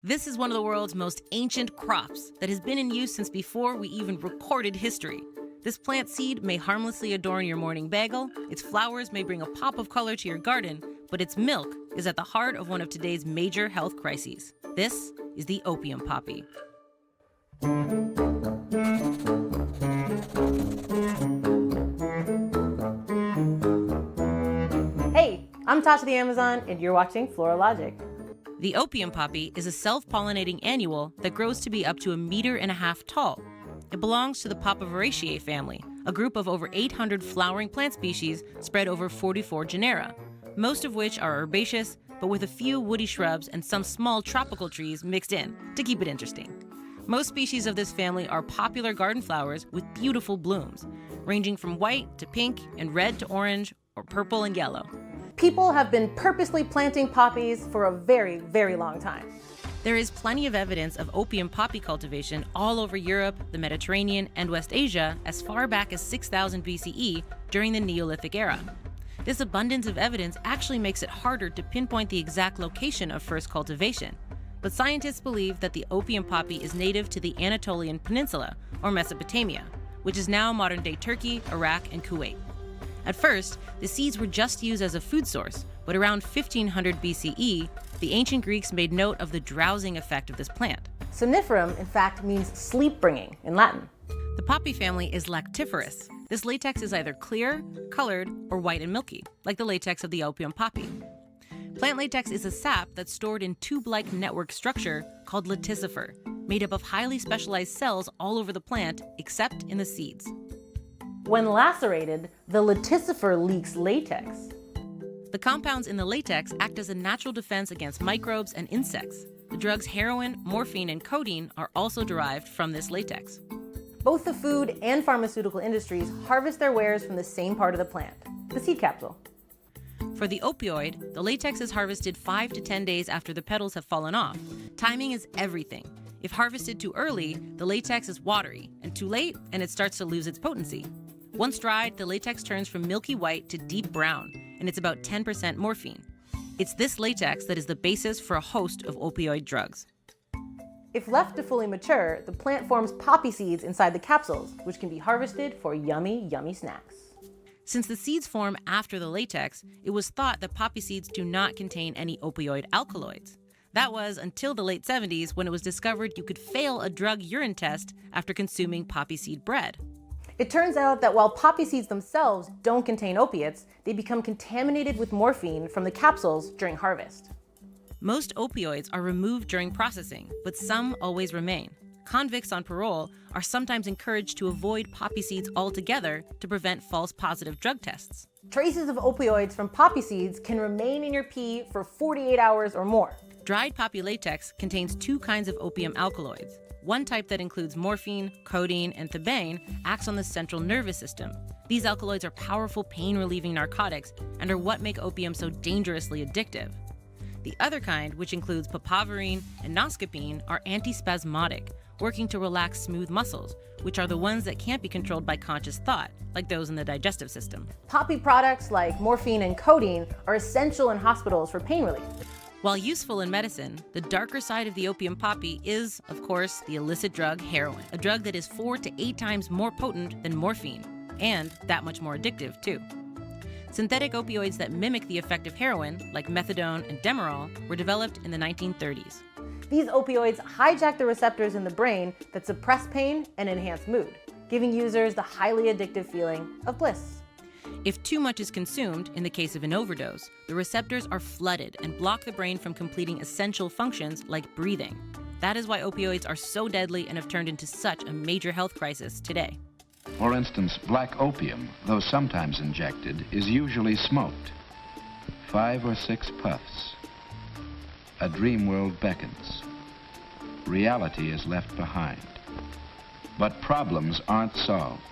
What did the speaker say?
This is one of the world's most ancient crops that has been in use since before we even recorded history. This plant seed may harmlessly adorn your morning bagel, its flowers may bring a pop of color to your garden, but its milk is at the heart of one of today's major health crises. This is the opium poppy. Hey, I'm Tasha the Amazon, and you're watching Floralogic. The opium poppy is a self-pollinating annual that grows to be up to 1.5 meters tall. It belongs to the Papaveraceae family, a group of over 800 flowering plant species spread over 44 genera, most of which are herbaceous, but with a few woody shrubs and some small tropical trees mixed in to keep it interesting. Most species of this family are popular garden flowers with beautiful blooms, ranging from white to pink and red to orange or purple and yellow. People have been purposely planting poppies for a very, very long time. There is plenty of evidence of opium poppy cultivation all over Europe, the Mediterranean, and West Asia as far back as 6000 BCE during the Neolithic era. This abundance of evidence actually makes it harder to pinpoint the exact location of first cultivation, but scientists believe that the opium poppy is native to the Anatolian Peninsula, or Mesopotamia, which is now modern-day Turkey, Iraq, and Kuwait. At first, the seeds were just used as a food source, but around 1500 BCE, the ancient Greeks made note of the drowsing effect of this plant. Somniferum, in fact, means sleep-bringing in Latin. The poppy family is lactiferous. This latex is either clear, colored, or white and milky, like the latex of the opium poppy. Plant latex is a sap that's stored in tube-like network structure called lenticifer, made up of highly specialized cells all over the plant, except in the seeds. When lacerated, the lenticifer leaks latex. The compounds in the latex act as a natural defense against microbes and insects. The drugs heroin, morphine, and codeine are also derived from this latex. Both the food and pharmaceutical industries harvest their wares from the same part of the plant, the seed capsule. For the opioid, the latex is harvested 5 to 10 days after the petals have fallen off. Timing is everything. If harvested too early, the latex is watery, and too late, and it starts to lose its potency. Once dried, the latex turns from milky white to deep brown, and it's about 10% morphine. It's this latex that is the basis for a host of opioid drugs. If left to fully mature, the plant forms poppy seeds inside the capsules, which can be harvested for yummy, yummy snacks. Since the seeds form after the latex, it was thought that poppy seeds do not contain any opioid alkaloids. That was until the late 70s when it was discovered you could fail a drug urine test after consuming poppy seed bread. It turns out that while poppy seeds themselves don't contain opiates, they become contaminated with morphine from the capsules during harvest. Most opioids are removed during processing, but some always remain. Convicts on parole are sometimes encouraged to avoid poppy seeds altogether to prevent false positive drug tests. Traces of opioids from poppy seeds can remain in your pee for 48 hours or more. Dried poppy latex contains 2 kinds of opium alkaloids. One type that includes morphine, codeine, and thebaine acts on the central nervous system. These alkaloids are powerful pain-relieving narcotics and are what make opium so dangerously addictive. The other kind, which includes papaverine and noscapine, are antispasmodic, working to relax smooth muscles, which are the ones that can't be controlled by conscious thought, like those in the digestive system. Poppy products like morphine and codeine are essential in hospitals for pain relief. While useful in medicine, the darker side of the opium poppy is, of course, the illicit drug heroin, a drug that is 4 to 8 times more potent than morphine, and that much more addictive, too. Synthetic opioids that mimic the effect of heroin, like methadone and Demerol, were developed in the 1930s. These opioids hijack the receptors in the brain that suppress pain and enhance mood, giving users the highly addictive feeling of bliss. If too much is consumed, in the case of an overdose, the receptors are flooded and block the brain from completing essential functions like breathing. That is why opioids are so deadly and have turned into such a major health crisis today. For instance, black opium, though sometimes injected, is usually smoked. 5 or 6 puffs. A dream world beckons. Reality is left behind. But problems aren't solved.